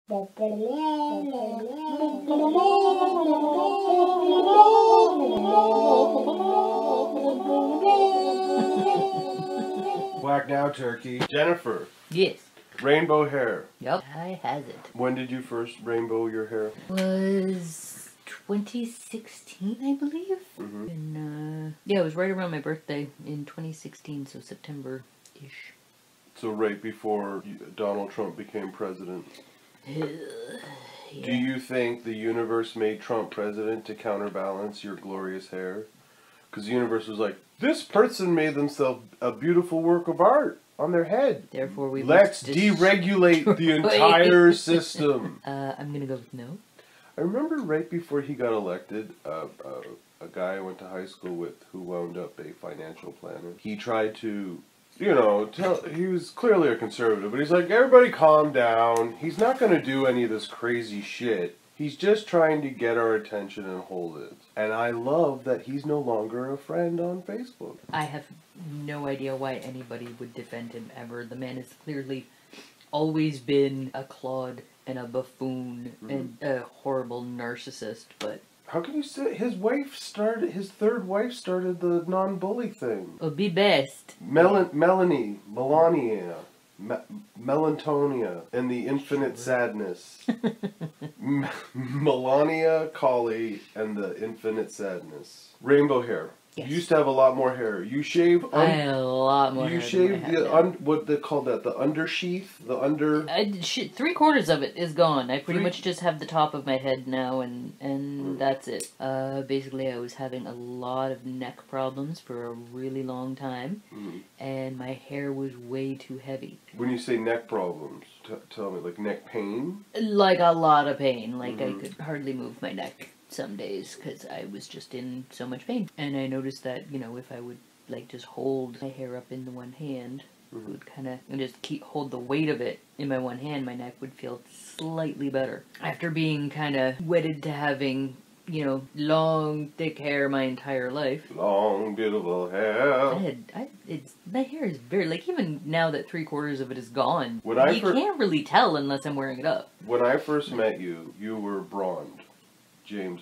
Quack Now Turkey. Jennifer. Yes. Rainbow hair. Yep. I has it. When did you first rainbow your hair? Was 2016, I believe. Mm-hmm. And yeah, it was right around my birthday in 2016, so September-ish. So right before Donald Trump became president. Yeah. Do you think the universe made Trump president to counterbalance your glorious hair? Because the universe was like, this person made themselves a beautiful work of art on their head. Therefore, let's deregulate the entire system. I'm gonna go with no. I remember right before he got elected, a guy I went to high school with who wound up a financial planner. He tried to, you know, he was clearly a conservative, but he's like, everybody calm down. He's not going to do any of this crazy shit. He's just trying to get our attention and hold it. And I love that he's no longer a friend on Facebook. I have no idea why anybody would defend him ever. The man has clearly always been a clod and a buffoon and a horrible narcissist, but... How can you say his third wife started the non-bully thing? It'll be best. Melania, Melantonia, and the Infinite Sadness. Melania, Colley, and the Infinite Sadness. Rainbow hair. Yes. You used to have a lot more hair. You shave. I had a lot more hair. You shave what they call that, the undersheath, the under. Shit, 3/4 of it is gone. I pretty much just have the top of my head now, and that's it. Basically, I was having a lot of neck problems for a really long time, and my hair was way too heavy. When you say neck problems, tell me, like neck pain? Like a lot of pain. Like I could hardly move my neck some days because I was just in so much pain. And I noticed that, you know, if I would like just hold my hair up in the one hand, would kind of just hold the weight of it in my one hand, my neck would feel slightly better. After being kind of wedded to having, you know, long, thick hair my entire life. Long, beautiful hair. My hair is very, like, even now that 3/4 of it is gone, you can't really tell unless I'm wearing it up. When I first met you, you were blonde. Jen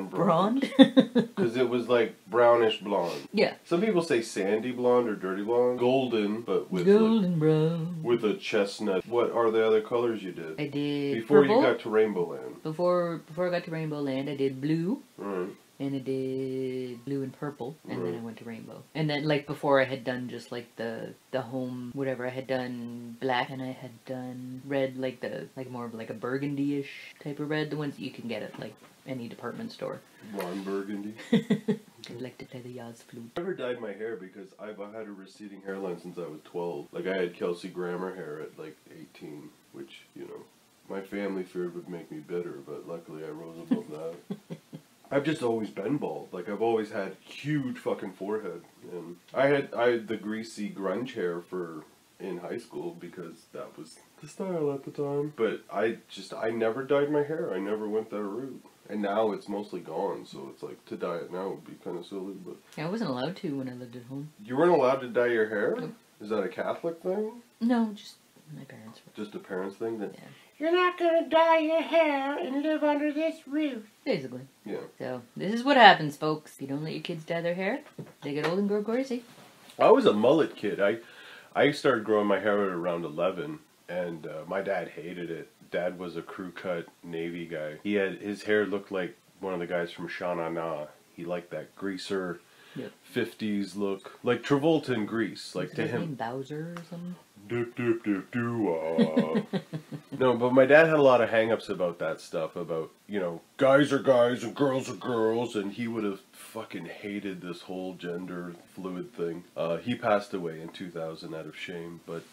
Blonde? Because it was like brownish blonde. Yeah. Some people say sandy blonde or dirty blonde. Golden, but with golden brown. With a chestnut. What are the other colors you did? I did before purple. You got to Rainbow Land. Before I got to Rainbow Land, I did blue. Right. And I did blue and purple, and then I went to rainbow. And then, like, before I had done just, like, the home, whatever, I had done black, and I had done red, like more of, like, a burgundy-ish type of red, the ones that you can get at, like, any department store. Blonde burgundy. I'd like to play the Yaz flute. I never dyed my hair because I've had a receding hairline since I was 12. Like, I had Kelsey Grammer hair at, like, 18, which, you know, my family feared would make me bitter, but luckily I rose above that. I've just always been bald. Like, I've always had huge fucking forehead. And I had the greasy grunge hair in high school because that was the style at the time. But I never dyed my hair. I never went that route. And now it's mostly gone, so it's like, to dye it now would be kind of silly, but... I wasn't allowed to when I lived at home. You weren't allowed to dye your hair? Nope. Is that a Catholic thing? No, just my parents were. Just a parents thing? Yeah. You're not gonna dye your hair and live under this roof. Basically. Yeah. So, this is what happens, folks. If you don't let your kids dye their hair, they get old and grow crazy. I was a mullet kid. I started growing my hair at around 11, and my dad hated it. Dad was a crew-cut Navy guy. His hair looked like one of the guys from Sha-Na-Na. He liked that greaser, 50s look. Like Travolta in Grease. Like, to him... Bowser or something? No, but my dad had a lot of hang-ups about that stuff, about, you know, guys are guys and girls are girls, and he would have fucking hated this whole gender fluid thing. He passed away in 2000 out of shame, but,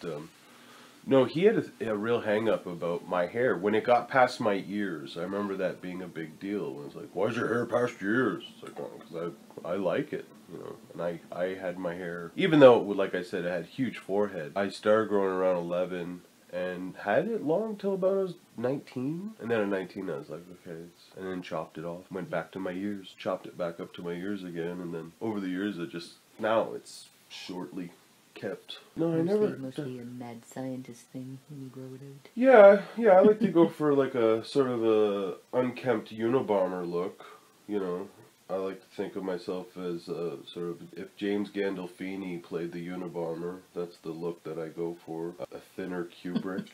no, he had a real hang-up about my hair. When it got past my ears, I remember that being a big deal. It was like, why's your hair past your ears? It's like, oh, because I like it, you know. And I had my hair, even though, like I said, I had a huge forehead. I started growing around 11 and had it long till about I was 19. And then at 19 I was like, okay, and then chopped it off. Went back to my ears, chopped it back up to my ears again, and then over the years now it's shortly kept. No, I never. Mostly a mad scientist thing when you grow it out. Yeah, I like to go for like a sort of a unkempt Unabomber look, you know. I like to think of myself as sort of, if James Gandolfini played the Unabomber, that's the look that I go for, a thinner Kubrick.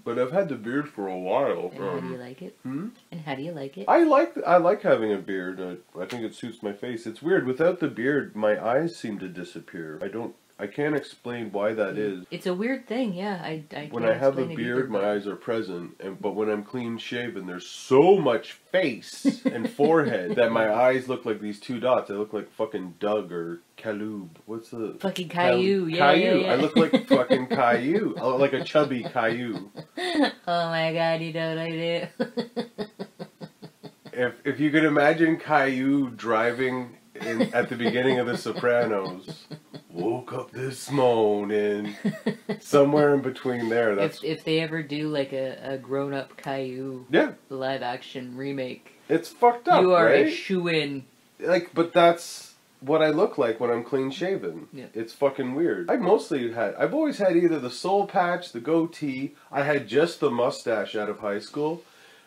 But I've had the beard for a while. And how do you like it? Hmm? And how do you like it? I like having a beard. I think it suits my face. It's weird. Without the beard, my eyes seem to disappear. I can't explain why that is. It's a weird thing, yeah. When I have a beard, my eyes are present, but when I'm clean shaven, there's so much face and forehead that my eyes look like these two dots. I look like fucking Doug or Caleb. What's the fucking Caillou? Yeah, Caillou. yeah. I look like fucking Caillou. I look like a chubby Caillou. Oh my god, you know what I do? If you could imagine Caillou driving at the beginning of The Sopranos. Woke up this morning. Somewhere in between there. That's if they ever do like a grown-up Caillou live-action remake, it's fucked up. You are right? a shoo-in. But that's what I look like when I'm clean shaven. Yeah. It's fucking weird. I've always had either the soul patch, the goatee. I had just the mustache out of high school.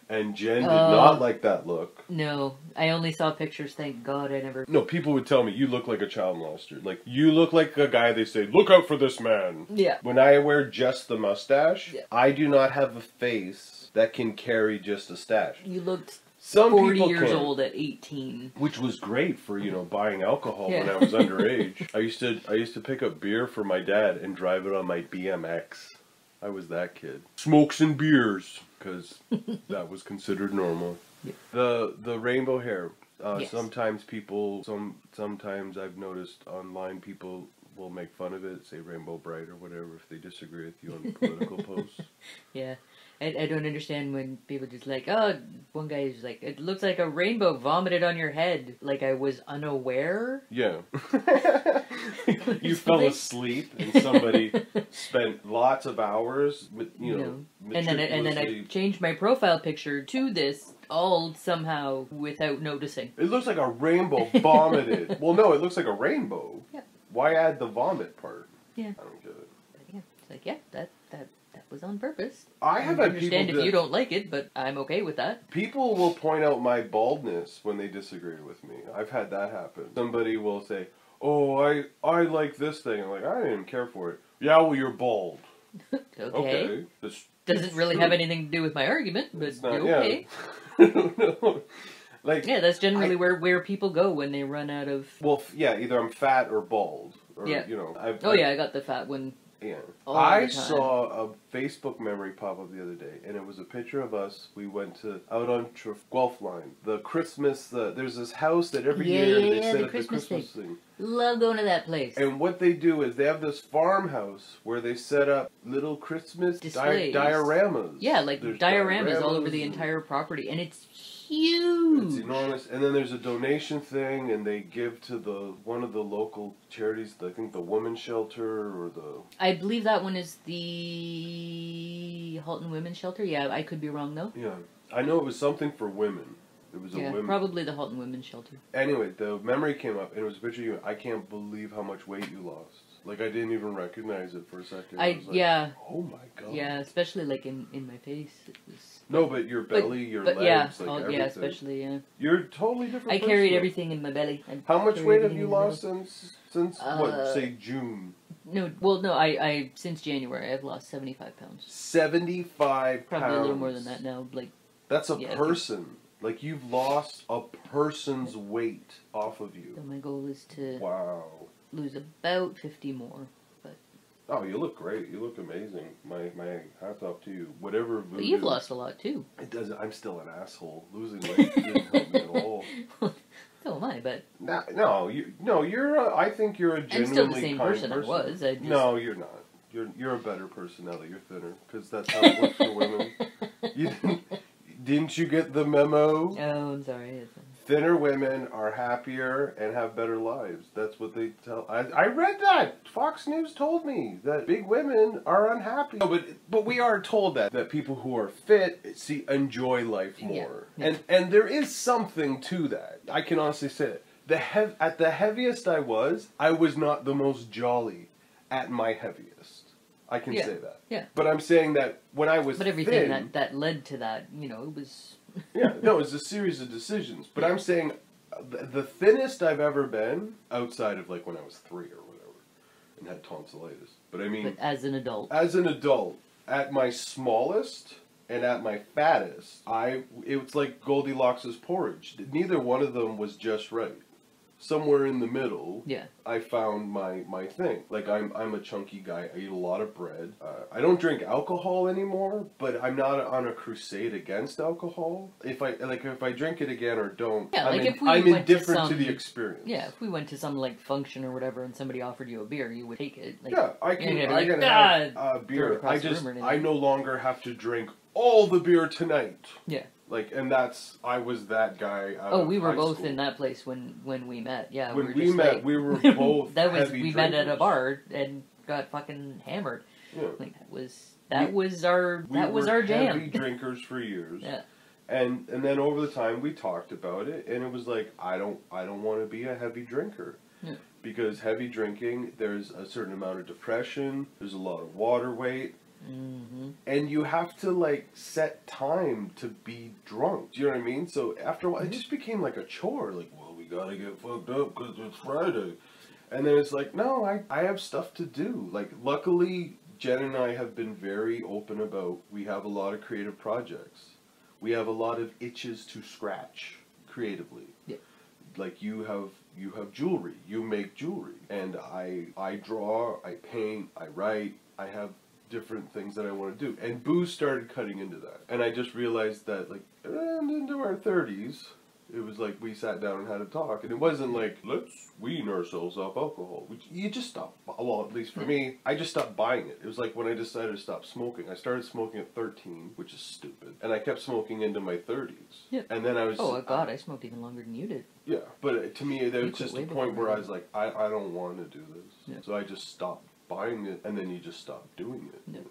And Jen did not like that look. No, I only saw pictures, thank God I never... No, people would tell me, you look like a child molester. Like, you look like a guy they say, look out for this man. Yeah. When I wear just the mustache, I do not have a face that can carry just a stash. You looked 40 years old at 18. Which was great for, buying alcohol when I was underage. I used to pick up beer for my dad and drive it on my BMX. I was that kid. Smokes and beers, because that was considered normal. Yeah. The rainbow hair. Yes. Sometimes sometimes I've noticed online people will make fun of it, say rainbow bright or whatever, if they disagree with you on political posts. Yeah. I don't understand when people just like, oh, one guy is like, it looks like a rainbow vomited on your head. Like I was unaware. Yeah. You fell asleep and somebody spent lots of hours with, and then I changed my profile picture to this all somehow without noticing. It looks like a rainbow vomited. Well, no, it looks like a rainbow. Yeah. Why add the vomit part? Yeah. I don't get it. But yeah, it's like, yeah, that was on purpose. I have had people understand if you don't like it, but I'm okay with that. People will point out my baldness when they disagree with me. I've had that happen. Somebody will say, "Oh, I like this thing." I'm like, I didn't even care for it. Yeah, well, you're bald. Okay. Doesn't really true. have anything to do with my argument, but It's not, okay. Yeah. No. Like, yeah, that's generally where people go when they run out of... Well, yeah, either I'm fat or bald. Or, yeah. I got the fat one. Yeah. I saw a Facebook memory pop up the other day, and it was a picture of us. We went out on Guelph Line. The Christmas, there's this house that every year they set up the Christmas thing. Love going to that place. And what they do is they have this farmhouse where they set up little Christmas dioramas. Yeah, like dioramas all over the entire property, and it's huge. It's enormous. And then there's a donation thing, and they give to one of the local charities. I think the Women's Shelter or the... I believe that one is the Halton Women's Shelter. Yeah, I could be wrong though. Yeah, I know it was something for women. It was a women. Probably the Halton Women's Shelter. Anyway, the memory came up, and it was a picture of you. I can't believe how much weight you lost. Like, I didn't even recognize it for a second. I was like, yeah. Oh my god. Yeah, especially like in my face. It was... No, but your belly, your legs, yeah, everything. Yeah, especially, yeah. You're a totally different person. I carried everything in my belly. How much weight have you lost since what, say June? No, well, no, I since January, I've lost 75 pounds. 75 Probably a little more than that now, like... That's a person. Like, you've lost a person's weight off of you. So my goal is to lose about 50 more. But oh, you look great. You look amazing. My hats off to you. Whatever. But you've lost a lot too. It doesn't. I'm still an asshole. Losing weight didn't help me at all. So am I, but you're. I think you're a genuinely I'm still the same kind person I was. No, you're not. You're a better person now that you're thinner, because that's how it works for women. Didn't you get the memo? Oh, I'm sorry. Thinner women are happier and have better lives. That's what they tell. I read that. Fox News told me that big women are unhappy. No, but we are told that people who are fit enjoy life more. Yeah. And there is something to that. I can honestly say it. At the heaviest I was not the most jolly. at my heaviest. I can say that. Yeah. But I'm saying that when I was But everything thin, that led to that, you know, it was... yeah, no, it was a series of decisions. But I'm saying the thinnest I've ever been, outside of like when I was 3 or whatever, and had tonsillitis. But I mean... But as an adult. As an adult, at my smallest and at my fattest, it was like Goldilocks' porridge. Neither one of them was just right. Somewhere in the middle, I found my thing. Like I'm a chunky guy. I eat a lot of bread. I don't drink alcohol anymore, but I'm not on a crusade against alcohol. If I drink it again or don't, I'm indifferent to the experience. Yeah, if we went to some like function or whatever, and somebody offered you a beer, you would take it. Like, yeah, I can have beer. I no longer have to drink all the beer tonight. Yeah. Like, and I was that guy. We were both in that place when we met. Yeah, when we met, we were both we met at a bar and got fucking hammered. Yeah. Like that was our jam. Heavy drinkers for years. Yeah. And then over the time we talked about it, and it was like I don't want to be a heavy drinker. Yeah. Because heavy drinking, there's a certain amount of depression. There's a lot of water weight. Mm-hmm. And you have to like set time to be drunk. Do you know what I mean? So after a while, it just became like a chore. Like, well, we gotta get fucked up because it's Friday. And then it's like, no, I have stuff to do. Like, luckily, Jen and I have been very open about. We have a lot of creative projects. We have a lot of itches to scratch creatively. Yeah. Like you have jewelry. You make jewelry, and I draw. I paint. I write. I have different things that I want to do, and booze started cutting into that, and I just realized that like into our 30s, it was like we sat down and had a talk, and it wasn't like let's wean ourselves off alcohol. You just stop. Well, at least for me, I just stopped buying it. It was like when I decided to stop smoking. I started smoking at 13, which is stupid, and I kept smoking into my 30s. Yeah. And then I was. Oh God, I smoked even longer than you did. Yeah, but to me, there was just a point where I was like, I don't want to do this, Yeah. so I just stopped buying it, and then you just stop doing it. Yeah.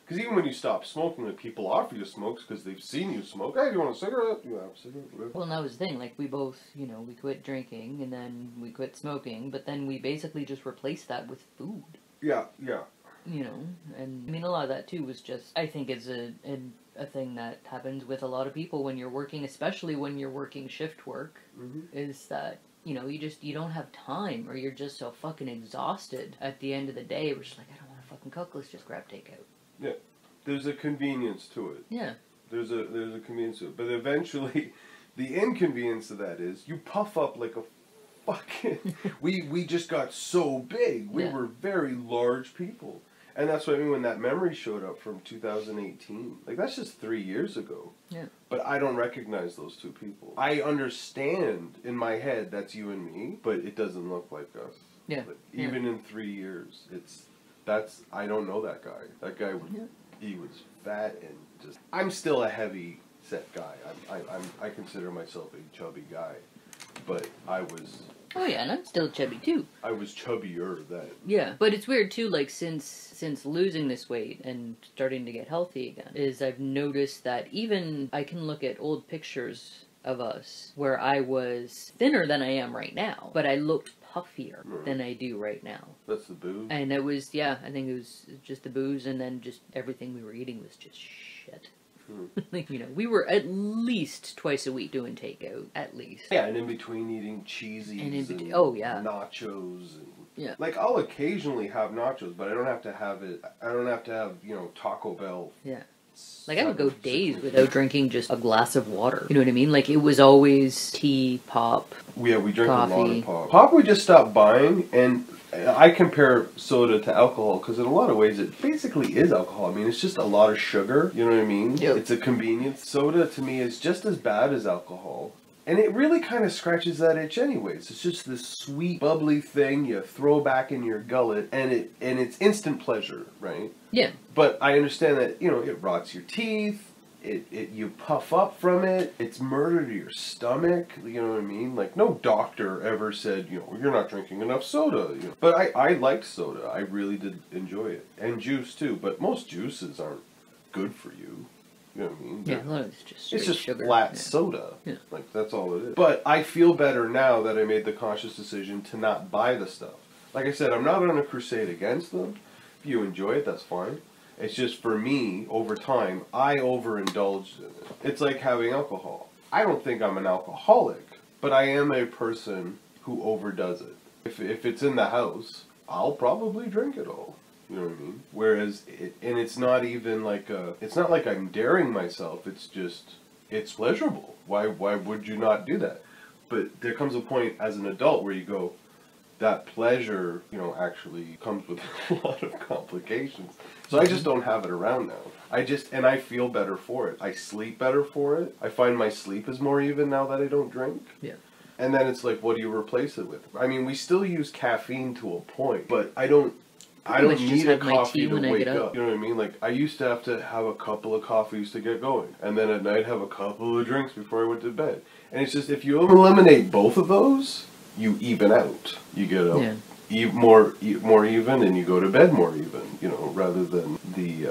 Because even when you stop smoking, like people offer you smokes because they've seen you smoke. Hey, do you want a cigarette? You have a cigarette? Whatever. Well, and that was the thing. Like we both, you know, we quit drinking and then we quit smoking, but then we basically just replaced that with food. Yeah, yeah. You know, and I mean a lot of that too was just I think is a thing that happens with a lot of people when you're working, especially when you're working shift work, is that. You know, you don't have time, or you're just so fucking exhausted at the end of the day. We're just like, I don't want to fucking cook. Let's just grab takeout. Yeah, there's a convenience to it. Yeah. There's a convenience to it, but eventually, the inconvenience of that is you puff up like a fucking. we just got so big. We were very large people, and that's what I mean when that memory showed up from 2018. Like that's just 3 years ago. Yeah. But I don't recognize those two people. I understand in my head that's you and me, but it doesn't look like us. Yeah. Like, even in 3 years, I don't know that guy. That guy, he was fat and just. I'm still a heavy set guy. I consider myself a chubby guy, but I was. Oh yeah, and I'm still chubby too. I was chubbier then. Yeah, but it's weird too. Like since losing this weight and starting to get healthy again, is I've noticed that even I can look at old pictures of us where I was thinner than I am right now, but I looked puffier than I do right now. That's the booze. And it was I think it was just the booze, and then just everything we were eating was just shit. Like, you know, we were at least twice a week doing takeout, at least. Yeah, and in between eating cheesies and nachos and like I'll occasionally have nachos, but I don't have to have it. I don't have to have Taco Bell. Yeah. Like I would go days without drinking just a glass of water. You know what I mean? Like it was always tea, pop. Yeah, we drink coffee. a lot of pop. Pop we just stopped buying, and I compare soda to alcohol because in a lot of ways it basically is alcohol. I mean, it's just a lot of sugar. You know what I mean? Yep. It's a convenience. Soda to me is just as bad as alcohol. And it really kind of scratches that itch anyways. It's just this sweet, bubbly thing you throw back in your gullet, and it's instant pleasure, right? Yeah. But I understand that, it rots your teeth, you puff up from it, it's murder to your stomach, you know what I mean? Like, no doctor ever said, you're not drinking enough soda. But I liked soda. I really did enjoy it. And juice, too. But most juices aren't good for you. You know what I mean? Yeah, a lot of it's just sugar. Flat soda. Yeah. Like, that's all it is. But I feel better now that I made the conscious decision to not buy the stuff. Like I said, I'm not on a crusade against them. If you enjoy it, that's fine. It's just for me, over time, I overindulged in it. It's like having alcohol. I don't think I'm an alcoholic, but I am a person who overdoes it. If it's in the house, I'll probably drink it all. You know what I mean? Whereas, it's not even like it's not like I'm daring myself. It's just, it's pleasurable. Why would you not do that? But there comes a point as an adult where you go, that pleasure, actually comes with a lot of complications. So I just don't have it around now. And I feel better for it. I sleep better for it. I find my sleep is more even now that I don't drink. Yeah. And then it's like, what do you replace it with? I mean, we still use caffeine to a point, but I don't need a coffee to wake up. You know what I mean? Like, I used to have a couple of coffees to get going. And then at night have a couple of drinks before I went to bed. And it's just, if you eliminate both of those, you even out. You get more even, and you go to bed more even, rather than the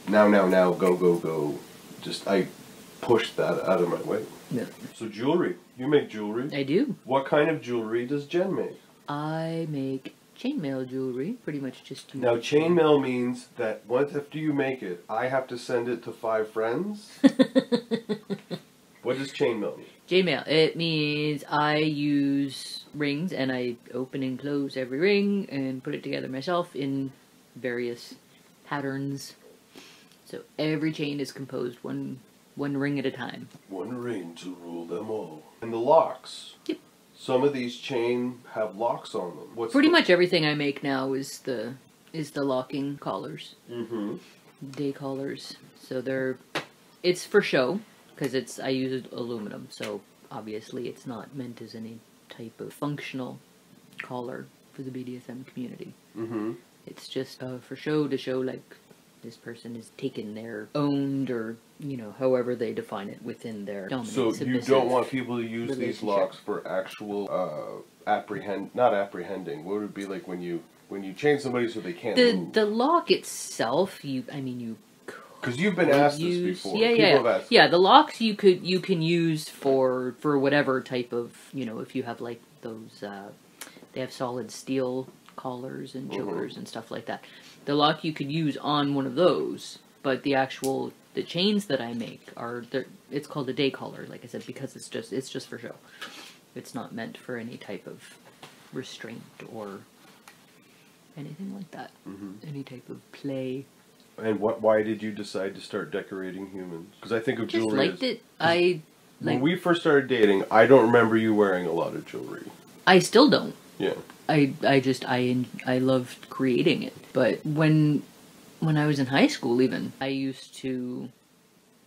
now, go. Just, I pushed that out of my way. Yeah. So jewelry. You make jewelry? I do. What kind of jewelry does Jen make? I make chainmail jewelry, pretty much just... Now, chainmail means that once after you make it, I have to send it to 5 friends? What does chainmail mean? Chainmail, it means I use rings, and I open and close every ring, and put it together myself in various patterns. So every chain is composed one ring at a time. One ring to rule them all. And the locks. Yep. Some of these chain have locks on them. Pretty much everything I make now is the locking collars. Mm-hmm. Day collars. So it's for show, because I use aluminum, so obviously it's not meant as any type of functional collar for the BDSM community. Mm-hmm. It's just for show, to show like this person is taken their owned, or however they define it within their dominant. So you don't want people to use these locks for actual not apprehending. What would it be like when you chain somebody so they can't move? The lock itself, because you've been asked this before. Yeah. The locks you can use for whatever type of, if you have like those they have solid steel collars and chokers and stuff like that. The lock you could use on one of those, but the chains that I make it's called a day collar, like I said, because it's just for show. It's not meant for any type of restraint or anything like that. Any type of play. And why did you decide to start decorating humans? Because I think of jewelry. Just liked it. When we first started dating, I don't remember you wearing a lot of jewelry. I still don't. Yeah. I loved creating it. But when I was in high school, even, I used to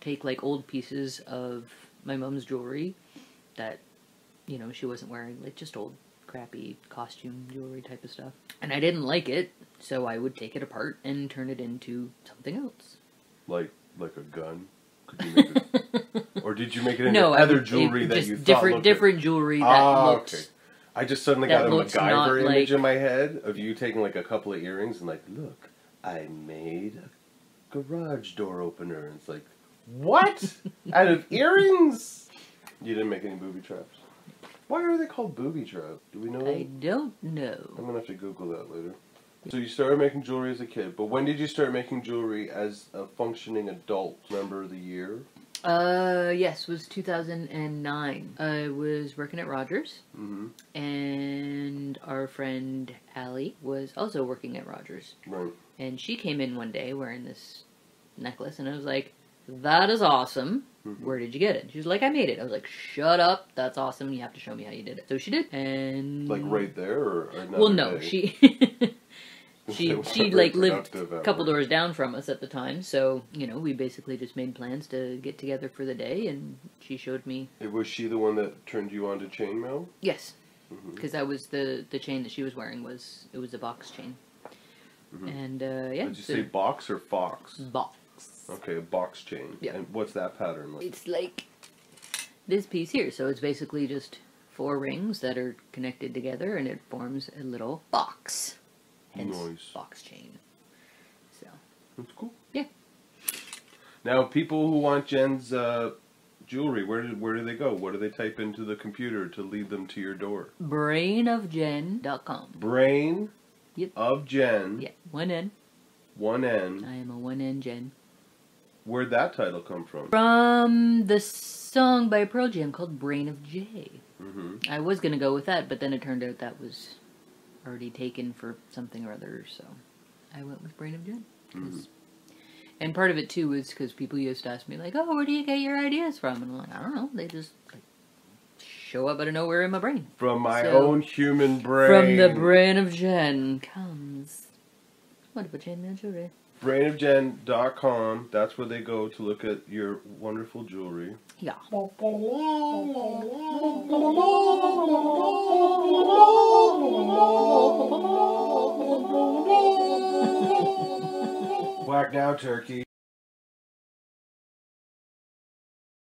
take like old pieces of my mom's jewelry that, she wasn't wearing, like just old crappy costume jewelry type of stuff. And I didn't like it, so I would take it apart and turn it into something else. Like a gun? Could you make it? Or did you make it into other jewelry that you thought different jewelry that looked... Okay. I just suddenly got a MacGyver image in my head of you taking like a couple of earrings and like, look, I made a garage door opener. And it's like, what? Out of earrings? You didn't make any booby traps? Why are they called booby traps? Do we know? I don't know. I'm going to have to Google that later. So you started making jewelry as a kid, but when did you start making jewelry as a functioning adult? Remember the year? Yes, it was 2009. I was working at Rogers, and our friend Allie was also working at Rogers. Right. And she came in one day wearing this necklace, and I was like, that is awesome. Where did you get it? She was like, I made it. I was like, shut up. That's awesome. You have to show me how you did it. So she did. And... Like right there? Or well, no. Day? She like lived a couple doors down from us at the time, so we basically just made plans to get together for the day, and she showed me. Was she the one that turned you on to chainmail? Yes, because that was the chain that she was wearing it was a box chain, and yeah. Did you say box or fox? Box. Okay, a box chain. Yeah. And what's that pattern like? It's like this piece here, so it's basically just 4 rings that are connected together, and it forms a little box. Nice. Box chain. So. That's cool. Yeah. Now, people who want Jen's jewelry, where do they go? What do they type into the computer to lead them to your door? Brainofjen.com. Brain Yep. Of Jen. Yeah, one N. One N. I am a one N Jen. Where'd that title come from? From the song by Pearl Jam called Brain of J. Mm-hmm. I was going to go with that, but then it turned out that was already taken for something or other, so I went with Brain of Jen. And part of it, too, was because people used to ask me, like, oh, where do you get your ideas from? And I'm like, I don't know. They just like, show up out of nowhere in my brain. From my own human brain. From the brain of Jen comes... What about Jen and jewelry? brainofjen.com. That's where they go to look at your wonderful jewelry. Yeah. Quack Now Turkey.